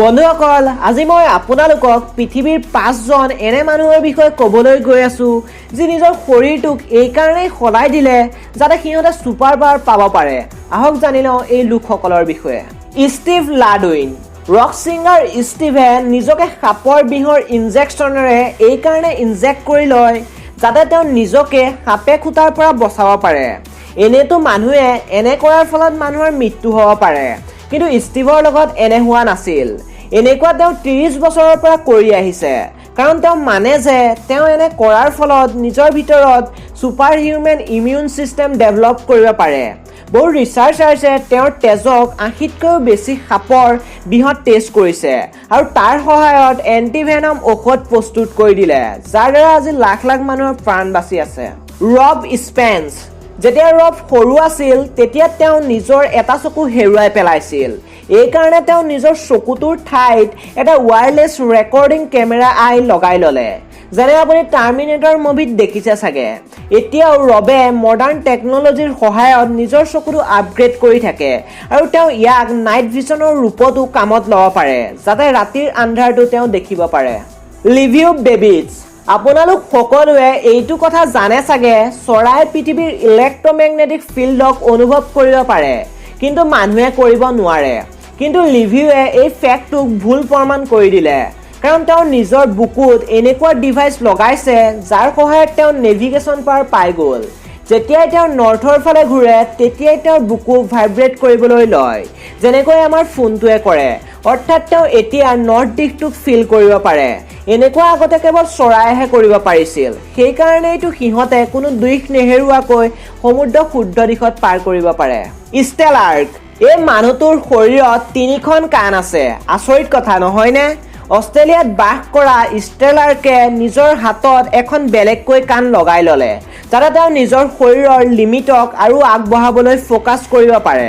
বন্ধুসকল আজি মই আপোনালোকক পৃথিৱীৰ 5 জন এনে মানুহৰ বিষয়ে ক'বলৈ গৈ আছো যি নিজৰ শৰীৰটোক এই কাৰণেই সলাই দিলে যাতে সিহঁতে সুপাৰ পাৱাৰ পাব পাৰে। আহক জানি লওঁ এই লোকসকলৰ বিষয়ে। ষ্টিভ লাডউইন। ৰক সিঙ্গাৰ ষ্টিভে নিজকে সাপৰ বিহৰ ইনজেকশ্যনেৰে এই কাৰণে ইনজেক্ট কৰি লয় যাতে তেওঁ নিজকে সাপে খুটাৰ পৰা বচাব পাৰে। এনেতো মানুহে এনে কৰাৰ ফলত মানুহৰ মৃত্যু হ'ব পাৰে, কিন্তু ষ্টিভৰ লগত এনে হোৱা নাছিল। এনেকুৱা তেওঁ 30 বছৰৰ পৰা কৰি আহিছে, কাৰণ তেওঁ মানে যে তেওঁ এনে কৰাৰ ফলত নিজৰ ভিতৰত super human immune system develop কৰিব পাৰে। বহু ৰিচাৰ্চাৰ্ছে তেওঁৰ তেজক 80তকৈও বেছি সাপৰ বিহত টেষ্ট কৰিছে আৰু তাৰ সহায়ত এন্টিভেনম ঔষধ প্ৰস্তুত কৰি দিলে, যাৰ দ্বাৰা আজি লাখ লাখ মানুহৰ প্ৰাণ বাচি আছে। ৰব স্পেন্স। যেতিয়া ৰব সৰু আছিল তেতিয়া তেওঁ নিজৰ এটা চকু হেৰুৱাই পেলাইছিল। এই কাৰণে তেওঁ নিজৰ চকুটোৰ ঠাইত এটা ওয়্যাৰলেছ ৰেকৰ্ডিং কেমেৰা আই লগাই ল'লে, যেনে আপুনি টাৰ্মিনেটৰ মুভিত দেখিছে চাগে। এতিয়াও ৰবে মডাৰ্ণ টেকনলজিৰ সহায়ত নিজৰ চকুটো আপগ্ৰেড কৰি থাকে আৰু তেওঁ ইয়াক নাইট ভিজনৰ ৰূপতো কামত ল'ব পাৰে যাতে ৰাতিৰ আন্ধাৰটো তেওঁ দেখিব পাৰে। লিভিউ বেবিজ। আপোনালোক সকলোৱে এইটো কথা জানে চাগে, চৰাই পৃথিৱীৰ ইলেক্ট্ৰমেগনেটিক ফিল্ডক অনুভৱ কৰিব পাৰে, কিন্তু মানুহে কৰিব নোৱাৰে। কিন্তু লিভিউৱে এই ফেক্টটোক ভুল প্ৰমাণ কৰি দিলে, কাৰণ তেওঁ নিজৰ বুকুত এনেকুৱা ডিভাইচ লগাইছে যাৰ সহায়ত তেওঁ নেভিগেশ্যন পাৱাৰ পাই গ'ল। যেতিয়াই তেওঁ নৰ্থৰ ফালে ঘূৰে তেতিয়াই তেওঁৰ বুকু ভাইব্ৰেট কৰিবলৈ লয়, যেনেকৈ আমাৰ ফোনটোৱে কৰে। অৰ্থাৎ তেওঁ এতিয়া নৰ্থ দিশটোক ফিল কৰিব পাৰে। এনেকুৱা আগতে কেৱল চৰাইহে কৰিব পাৰিছিল, সেইকাৰণেইতো সিহঁতে কোনো দিশ নেহেৰুৱাকৈ সমুদ্ৰ শুদ্ধ দিশত পাৰ কৰিব পাৰে। ষ্টেলাৰ্ক। এই মানুহটোৰ শৰীৰত 3খন কাণ আছে। আচৰিত কথা নহয়নে? অষ্ট্ৰেলিয়াত বাস কৰা ষ্টেলাৰ্কে নিজৰ হাতত এখন বেলেগকৈ কাণ লগাই ল'লে যাতে তেওঁ নিজৰ শৰীৰৰ লিমিটক আৰু আগবঢ়াবলৈ ফ'কাছ কৰিব পাৰে।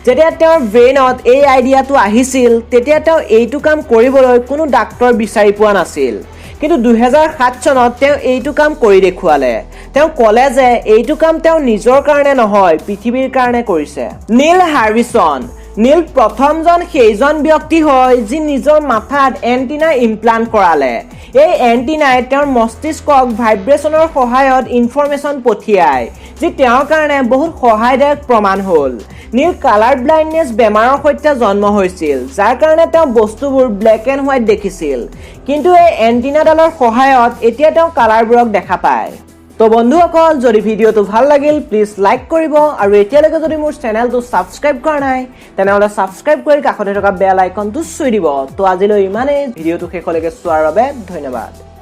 যেতিয়া তেওঁৰ ব্ৰেইনত এই আইডিয়াটো আহিছিল তেতিয়া তেওঁ এইটো কাম কৰিবলৈ কোনো ডাক্তৰ বিচাৰি পোৱা নাছিল, কিন্তু 2007 চনত তেওঁ এইটো কাম কৰি দেখুৱালে। তেওঁ ক'লে যে এইটো কাম তেওঁ নিজৰ কাৰণে নহয়, পৃথিৱীৰ কাৰণে কৰিছে। নীল হাৰ্ভিছন। নীল প্ৰথমজন সেইজন ব্যক্তি হয় যি নিজৰ মাথাত এণ্টিনা ইমপ্লাণ্ট কৰালে। এই এণ্টিনাই তেওঁৰ মস্তিষ্কক ভাইব্ৰেশ্যনৰ সহায়ত ইনফৰমেশ্যন পঠিয়ায়, যি তেওঁৰ কাৰণে বহুত সহায়দায়ক প্ৰমাণ হ'ল। নীল কালাৰ ব্লাইণ্ডনেছ বেমাৰৰ সৈতে জন্ম হৈছিল, যাৰ কাৰণে তেওঁ বস্তুবোৰ ব্লেক এণ্ড হোৱাইট দেখিছিল, কিন্তু এই এণ্টিনাডালৰ সহায়ত এতিয়া তেওঁ কালাৰবোৰক দেখা পায়। তো বন্ধুসকল, যদি ভিডিঅ'টো ভাল লাগিল প্লিজ লাইক কৰিব, আৰু এতিয়ালৈকে যদি মোৰ চেনেলটো ছাবস্ক্ৰাইব কৰা নাই তেনেহ'লে ছাবস্ক্ৰাইব কৰি কাষতে থকা বেল আইকনটো চুই দিব। তো আজিলৈ ইমানেই। ভিডিঅ'টো শেষলৈকে চোৱাৰ বাবে ধন্যবাদ।